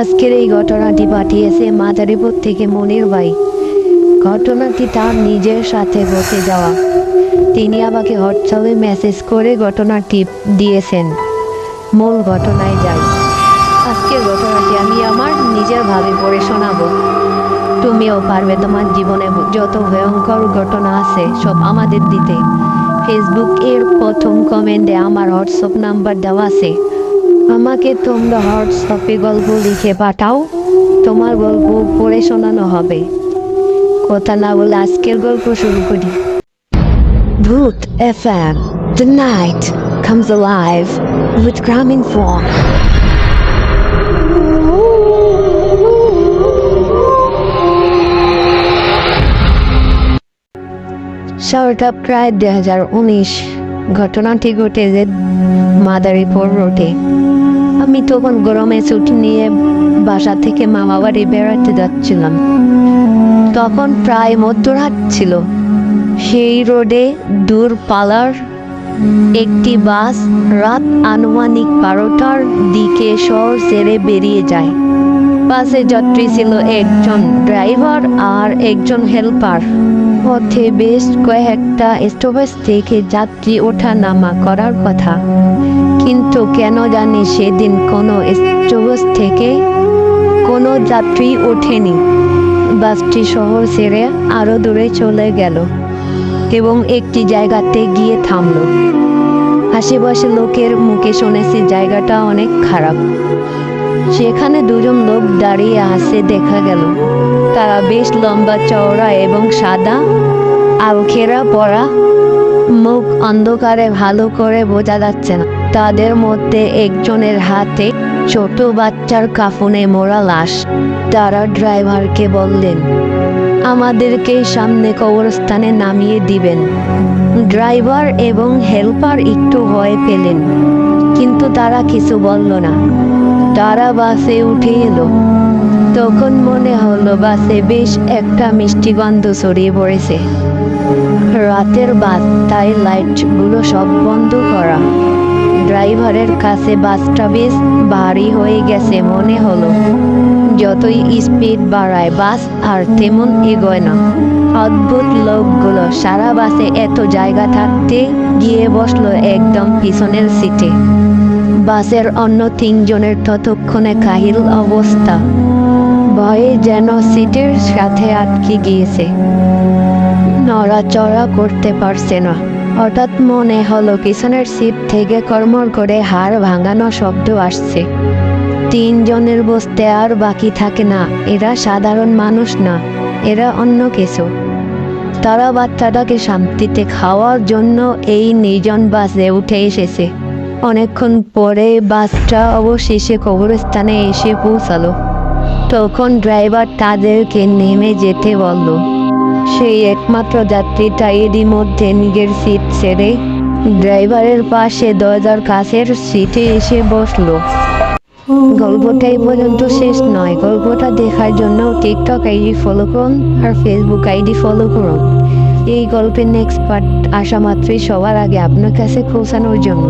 আজকের এই ঘটনাটি পাঠিয়েছে মাদারীপুর থেকে মনির ভাই। ঘটনাটি তার নিজের সাথে ঘটে যাওয়া। তিনি আমাকে হোয়াটসঅ্যাপে মেসেজ করে ঘটনাটি দিয়েছেন। মূল ঘটনায় যাই। আজকের ঘটনাটি আমি আমার নিজের ভাবে পড়ে শোনাবো। তুমিও পারবে তোমার জীবনে যত ভয়ঙ্কর ঘটনা আছে সব আমাদের দিতে। ফেসবুক এর প্রথম কমেন্টে আমার হোয়াটসঅ্যাপ নাম্বার দেওয়া আছে। আমাকে তোমরা হোয়াটসঅ্যাপে গল্প লিখে পাঠাও, তোমার গল্প পড়ে শোনানো হবে। কথা না বলে আজকের গল্প শুরু করি। ভূত FM, the night comes alive with Grameenphone. শহরটা প্রায় 2019। ঘটনাটি ঘটেছে মাদারীপুর রোডে। আমি তখন গরমে ছুটি নিয়ে বাসা থেকে মামা বাড়ি বেড়াতে যাচ্ছিলাম। তখন প্রায় মধ্যরাত ছিল। সেই রোডে দূরপাল্লার একটি বাস রাত আনুমানিক 12টার দিকে শহর ছেড়ে বেরিয়ে যায়। বাসে যাত্রী ছিল একজন ড্রাইভার আর একজন হেল্পার। পথে বেশ কয়েকটা স্টপেজ থেকে যাত্রী ওঠা নামা করার কথা, কিন্তু কেন জানি সেদিন কোনো স্টপেজ থেকে কোনো যাত্রী ওঠেনি। বাসটি শহর ছেড়ে আরো দূরে চলে গেল এবং একটি জায়গাতে গিয়ে থামল। আশেপাশে লোকের মুখে শুনেছি জায়গাটা অনেক খারাপ। সেখানে দুজন লোক দাঁড়িয়ে আছে দেখা গেল। তারা বেশ লম্বা চওড়া এবং সাদা আলখেরা পরা, মুখ অন্ধকারে ভালো করে বোঝা যাচ্ছে না। তাদের মধ্যে একজনের হাতে ছোট বাচ্চার কাফনে মোড়া লাশ। তারা ড্রাইভারকে বললেন, আমাদেরকে সামনে কবরস্থানে নামিয়ে দিবেন। ড্রাইভার এবং হেল্পার একটু ভয় পেলেন, কিন্তু তারা কিছু বলল না। তারা বাসে উঠে এলো। তখন মনে হলো বাসে বেশ একটা মিষ্টি গন্ধ ছড়িয়ে পড়েছে। রাতের বাস, তাই লাইটগুলো সব বন্ধ করা। ড্রাইভারের কাছে বাসটা বেশ ভারী হয়ে গেছে মনে হলো। যতই স্পিড বাড়ায় বাস আর তেমন এগোয় না। অদ্ভুত লোকগুলো সারা বাসে এত জায়গা থাকতে গিয়ে বসলো একদম পিছনের সিটে। বাসের অন্য 3 জনের ততক্ষণে কাহিল অবস্থা। ভয়ে যেন সিটের সাথে আটকে গিয়েছে, নড়াচড়া করতে পারছে না। হঠাৎ মনে হলো পিছনের সিট থেকে কড়মড় করে হাড় ভাঙানো শব্দ আসছে। 3 জনের বসতে আর বাকি থাকে না। এরা সাধারণ মানুষ না, এরা অন্য কিছু। তারা বাচ্চাটাকে শান্তিতে খাওয়ার জন্য এই নির্জন বাসে উঠে এসেছে। অনেকক্ষণ পরে বাসটা অবশেষে কবরস্থানে এসে পৌঁছালো। তখন ড্রাইভার তাদেরকে নেমে যেতে বলল। সেই একমাত্র যাত্রীটা এরই মধ্যে নিজের সিট ছেড়ে ড্রাইভারের পাশে দরজার কাছের সিটে এসে বসলো। গল্পটা এই পর্যন্ত শেষ নয়। গল্পটা দেখার জন্য টিকটক আইডি ফলো করুন আর ফেসবুক আইডি ফলো করুন। এই গল্পের নেক্সট পার্ট আসা মাত্রই সবার আগে আপনার কাছে পৌঁছানোর জন্য।